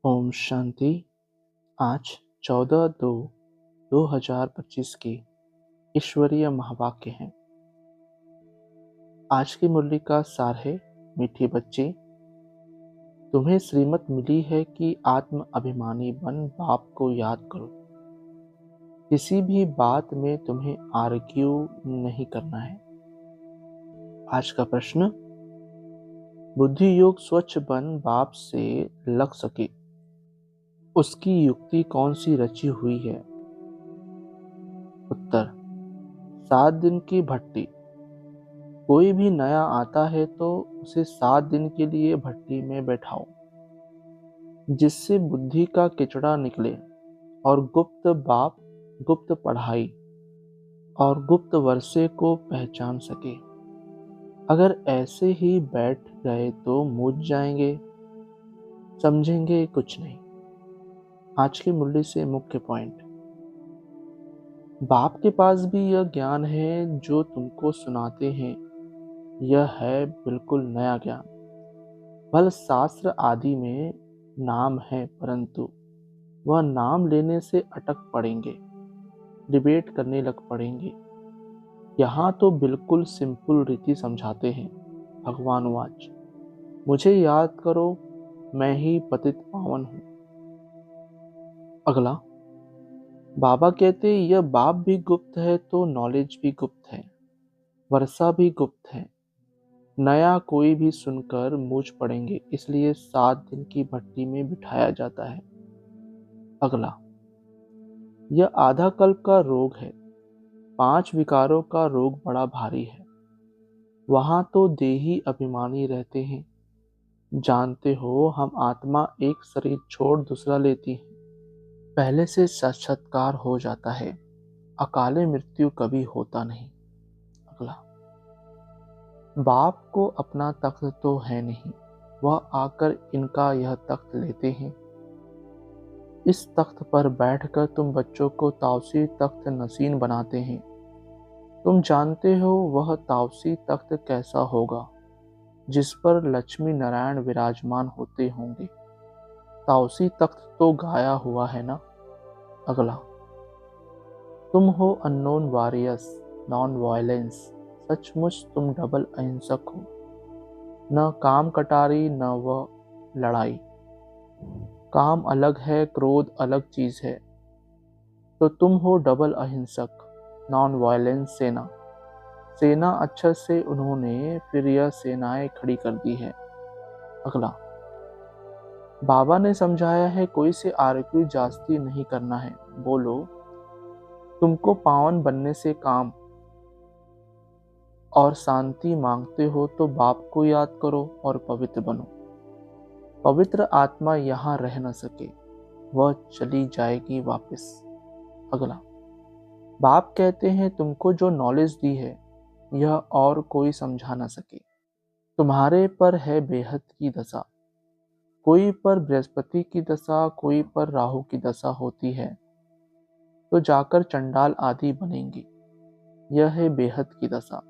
ओम शांति। आज 14/2/2025 की ईश्वरीय महावाक्य हैं। आज की मुरली का सार है, मीठी बच्ची, तुम्हें श्रीमत मिली है कि आत्म अभिमानी बन बाप को याद करो। किसी भी बात में तुम्हें आर्ग्यू नहीं करना है। आज का प्रश्न, बुद्धि योग स्वच्छ बन बाप से लग सके, उसकी युक्ति कौन सी रची हुई है? उत्तर, 7 दिन की भट्टी। कोई भी नया आता है तो उसे 7 दिन के लिए भट्टी में बैठाओ, जिससे बुद्धि का किचड़ा निकले और गुप्त बाप, गुप्त पढ़ाई और गुप्त वर्षे को पहचान सके। अगर ऐसे ही बैठ गए तो मूझ जाएंगे, समझेंगे कुछ नहीं। आज की मुरली से मुख्य पॉइंट, बाप के पास भी यह ज्ञान है जो तुमको सुनाते हैं। यह है बिल्कुल नया ज्ञान। भल शास्त्र आदि में नाम है, परंतु वह नाम लेने से अटक पड़ेंगे, डिबेट करने लग पड़ेंगे। यहाँ तो बिल्कुल सिंपल रीति समझाते हैं। भगवान वाच, मुझे याद करो, मैं ही पतित पावन हूँ। अगला, बाबा कहते यह बाप भी गुप्त है तो नॉलेज भी गुप्त है, वर्षा भी गुप्त है। नया कोई भी सुनकर मूझ पड़ेंगे, इसलिए 7 दिन की भट्टी में बिठाया जाता है। अगला, यह आधा कल्प का रोग है। 5 विकारों का रोग बड़ा भारी है। वहां तो देही अभिमानी रहते हैं। जानते हो, हम आत्मा एक शरीर छोड़ दूसरा लेती है, पहले से साक्षात्कार हो जाता है। अकाले मृत्यु कभी होता नहीं। अगला, बाप को अपना तख्त तो है नहीं, वह आकर इनका यह तख्त लेते हैं। इस तख्त पर बैठकर तुम बच्चों को ताउसी तख्त नसीन बनाते हैं। तुम जानते हो वह ताउसी तख्त कैसा होगा, जिस पर लक्ष्मी नारायण विराजमान होते होंगे। ताउसी तख्त तो गाया हुआ है ना। अगला, तुम हो अननोन वॉरियर्स, नॉन वायलेंस। सचमुच तुम डबल अहिंसक हो, न काम कटारी न वह लड़ाई। काम अलग है, क्रोध अलग चीज है। तो तुम हो डबल अहिंसक, नॉन वायलेंस सेना। सेना अक्षर से उन्होंने फिर यह सेनाएं खड़ी कर दी है। अगला, बाबा ने समझाया है कोई से आर्ग्यू जास्ती नहीं करना है। बोलो, तुमको पावन बनने से काम और शांति मांगते हो तो बाप को याद करो और पवित्र बनो। पवित्र आत्मा यहाँ रह न सके, वह चली जाएगी वापस। अगला, बाप कहते हैं तुमको जो नॉलेज दी है यह और कोई समझा न सके। तुम्हारे पर है बेहद की दशा। कोई पर बृहस्पति की दशा, कोई पर राहु की दशा होती है तो जाकर चंडाल आदि बनेंगी। यह है बेहद की दशा,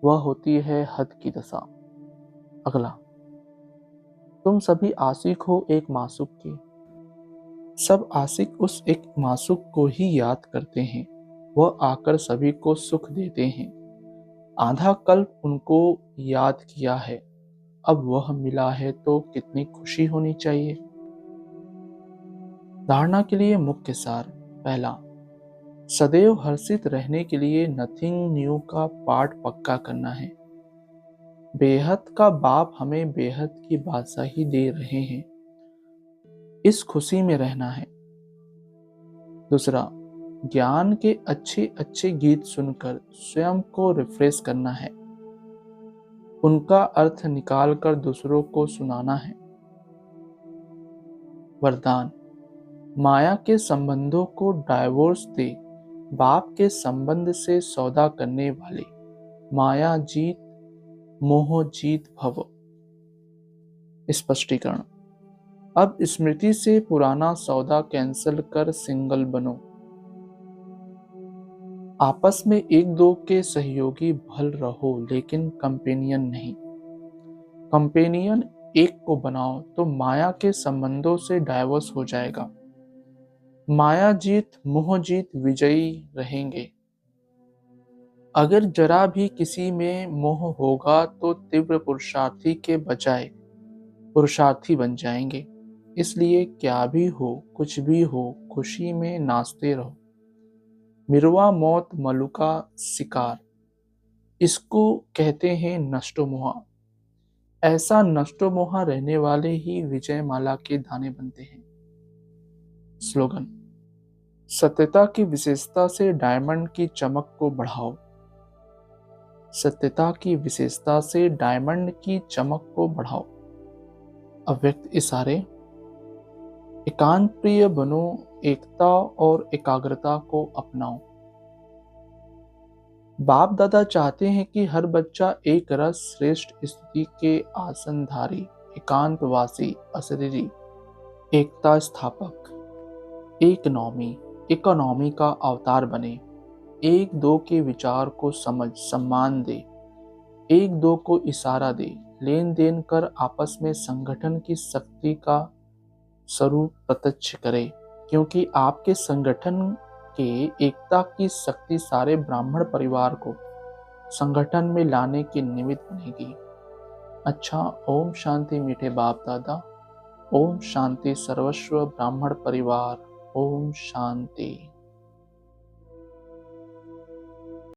वह होती है हद की दशा। अगला, तुम सभी आशिक हो एक मासूक के। सब आशिक उस एक मासूक को ही याद करते हैं। वह आकर सभी को सुख देते हैं। आधा कल्प उनको याद किया है, अब वह मिला है तो कितनी खुशी होनी चाहिए। धारणा के लिए मुख्य सार, पहला, सदैव हर्षित रहने के लिए नथिंग न्यू का पाठ पक्का करना है। बेहद का बाप हमें बेहद की बादशाही दे रहे हैं, इस खुशी में रहना है। दूसरा, ज्ञान के अच्छे अच्छे गीत सुनकर स्वयं को रिफ्रेश करना है, उनका अर्थ निकालकर दूसरों को सुनाना है। वरदान, माया के संबंधों को डाइवोर्स दे, बाप के संबंध से सौदा करने वाले। माया जीत, मोह जीत भव। स्पष्टीकरण, अब स्मृति से पुराना सौदा कैंसिल कर सिंगल बनो। आपस में एक दो के सहयोगी भल रहो, लेकिन कंपेनियन नहीं। कंपेनियन एक को बनाओ तो माया के संबंधों से डाइवर्स हो जाएगा। माया जीत मोह जीत विजयी रहेंगे। अगर जरा भी किसी में मोह होगा तो तीव्र पुरुषार्थी के बजाय पुरुषार्थी बन जाएंगे। इसलिए क्या भी हो कुछ भी हो खुशी में नाचते रहो। मिरवा मौत मलुका शिकार, इसको कहते हैं नष्टोमोहा। ऐसा नष्टोमोहा रहने वाले ही विजय माला के दाने बनते हैं। स्लोगन, सत्यता की विशेषता से डायमंड की चमक को बढ़ाओ। सत्यता की विशेषता से डायमंड की चमक को बढ़ाओ। अव्यक्त इशारे, एकांत प्रिय बनो, एकता और एकाग्रता को अपनाओ। बाप दादा चाहते हैं कि हर बच्चा एक रस श्रेष्ठ स्थिति के आसनधारी, एकांतवासी, अशरीरी, एकता स्थापक, इकोनॉमी का अवतार बने। एक दो के विचार को समझ सम्मान दे, एक दो को इशारा दे, लेन देन कर आपस में संगठन की शक्ति का स्वरूप प्रत्यक्ष करे। क्योंकि आपके संगठन के एकता की शक्ति सारे ब्राह्मण परिवार को संगठन में लाने के निमित्त बनेगी। अच्छा, ओम शांति मीठे बाप दादा। ओम शांति सर्वस्व ब्राह्मण परिवार। ओम शांति।